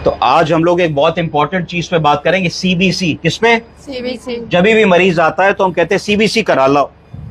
तो आज हम लोग एक बहुत इंपॉर्टेंट चीज पे बात करेंगे, सीबीसी। किसपे? सीबीसी। जब भी मरीज आता है तो हम कहते हैं सीबीसी करा लो,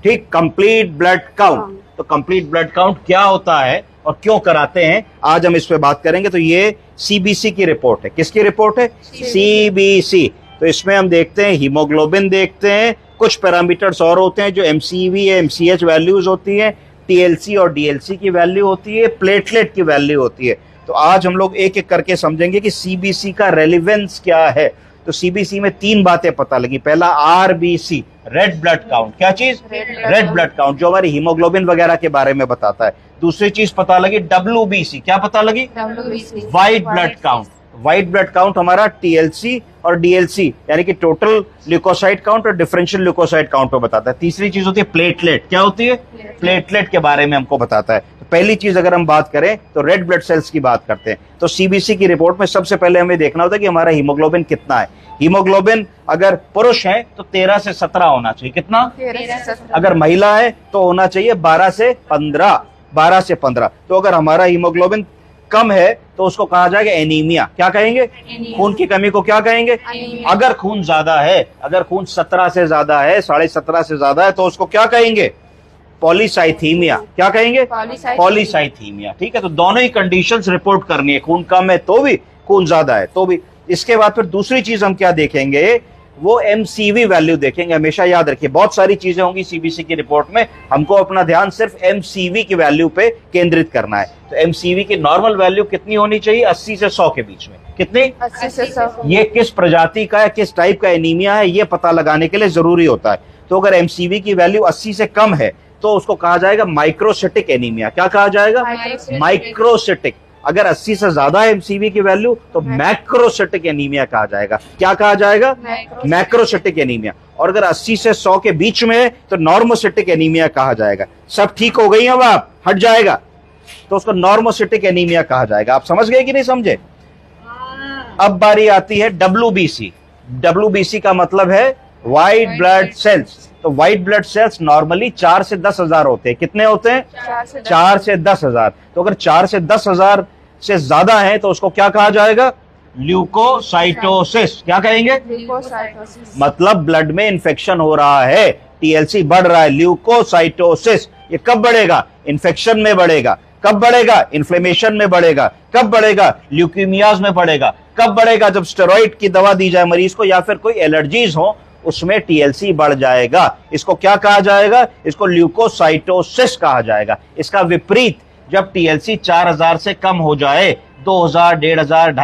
ठीक, कंप्लीट ब्लड काउंट। तो कंप्लीट ब्लड काउंट क्या होता है और क्यों कराते हैं, आज हम इस पे बात करेंगे। तो ये सीबीसी की रिपोर्ट है। किसकी रिपोर्ट है? सीबीसी। तो इसमें हम देखते हैं हीमोग्लोबिन, देखते हैं कुछ पैरामीटर्स और होते हैं जो एमसीवी है, एमसीएच वैल्यूज होती है, टीएलसी और डीएलसी की वैल्यू होती है, प्लेटलेट की वैल्यू होती है। तो आज हम लोग एक एक करके समझेंगे कि सीबीसी का रेलेवेंस क्या है। तो सीबीसी में 3 बातें पता लगी। पहला आरबीसी, रेड ब्लड काउंट। क्या चीज? रेड ब्लड काउंट, जो हमारी हीमोग्लोबिन वगैरह के बारे में बताता है। दूसरी चीज पता लगी डब्ल्यूबीसी। क्या पता लगी? White blood count. White blood count हमारा टीएलसी और डीएलसी यानी कि टोटल ल्यूकोसाइट काउंट और डिफरेंशियल ल्यूकोसाइट काउंट पे बताता है। तीसरी चीज होती है प्लेटलेट। क्या होती है? प्लेटलेट के बारे में हमको बताता है। तो पहली चीज अगर हम बात करें तो रेड ब्लड सेल्स की बात करते हैं। तो सीबीसी की रिपोर्ट में सबसे पहले हमें देखना होता है कि हमारा हीमोग्लोबिन कितना है। हीमोग्लोबिन अगर पुरुष है तो 13 से 17 होना चाहिए। कितना? 13 से 17। अगर महिला है तो होना चाहिए 12 से 15। 12 से 15। तो अगर हमारा हीमोग्लोबिन कम है तो उसको कहा जाएगा एनीमिया। क्या कहेंगे? खून की कमी को क्या कहेंगे? अगर खून ज्यादा है, अगर खून 17 से ज्यादा है, 17.5 से ज्यादा है, तो उसको क्या कहेंगे? पॉलीसाइथीमिया। क्या कहेंगे? पॉलीसाइथीमिया। ठीक है, तो दोनों ही कंडीशंस रिपोर्ट करनी है, खून कम है तो भी, खून ज्यादा है तो भी। इसके बाद फिर दूसरी चीज हम क्या देखेंगे, वो एमसीवी वैल्यू देखेंगे। हमेशा याद रखिए, बहुत सारी चीजें होंगी सीबीसी की रिपोर्ट में, हमको अपना ध्यान सिर्फ एमसीवी की वैल्यू पे केंद्रित करना है। तो एमसीवी की नॉर्मल वैल्यू कितनी होनी चाहिए? 80 से 100 के बीच में। कितनी? 80 से 100। ये किस प्रजाति का है, किस टाइप का एनीमिया है, ये पता लगाने के लिए जरूरी होता है। तो अगर एमसीवी की वैल्यू 80 से कम है तो उसको कहा जाएगा माइक्रोसिटिक एनीमिया। क्या कहा जाएगा? माइक्रोसिटिक। अगर 80 से ज्यादा है एमसीवी की वैल्यू तो मैक्रोसिटिक एनीमिया कहा जाएगा। क्या कहा जाएगा? Macrocytic anaemia. और अगर 80 से 100 के बीच में है तो नॉर्मोसिटिक एनीमिया कहा जाएगा। सब ठीक हो गई? अब आप हट जाएगा तो उसको नॉर्मोसिटिक एनीमिया कहा जाएगा। आप समझ गए कि नहीं समझे? अब बारी आती है डब्ल्यूबीसी। डब्ल्यूबीसी का मतलब है व्हाइट ब्लड सेल्स। तो व्हाइट ब्लड सेल्स नॉर्मली 4 से 10 हजार होते हैं। कितने होते हैं? 4 से 10 हजार। तो अगर 4 से 10 हजार से ज्यादा है तो उसको क्या कहा जाएगा? ल्यूकोसाइटोसिस। क्या कहेंगे? मतलब ब्लड में इंफेक्शन हो रहा है, टीएलसी बढ़ रहा है, ल्यूकोसाइटोसिस। ये कब बढ़ेगा? इंफेक्शन में बढ़ेगा। कब बढ़ेगा? इन्फ्लेमेशन में बढ़ेगा। कब बढ़ेगा? ल्यूकीमियाज में बढ़ेगा। कब बढ़ेगा? जब स्टेरॉइड की दवा दी जाए मरीज को या फिर कोई एलर्जीज हो, उसमें टीएलसी बढ़ जाएगा। इसको क्या कहा जाएगा? इसको ल्यूकोसाइटोसिस कहा जाएगा। इसका विपरीत, जब टीएलसी 4000 से कम हो जाए, 2000, 1500, 250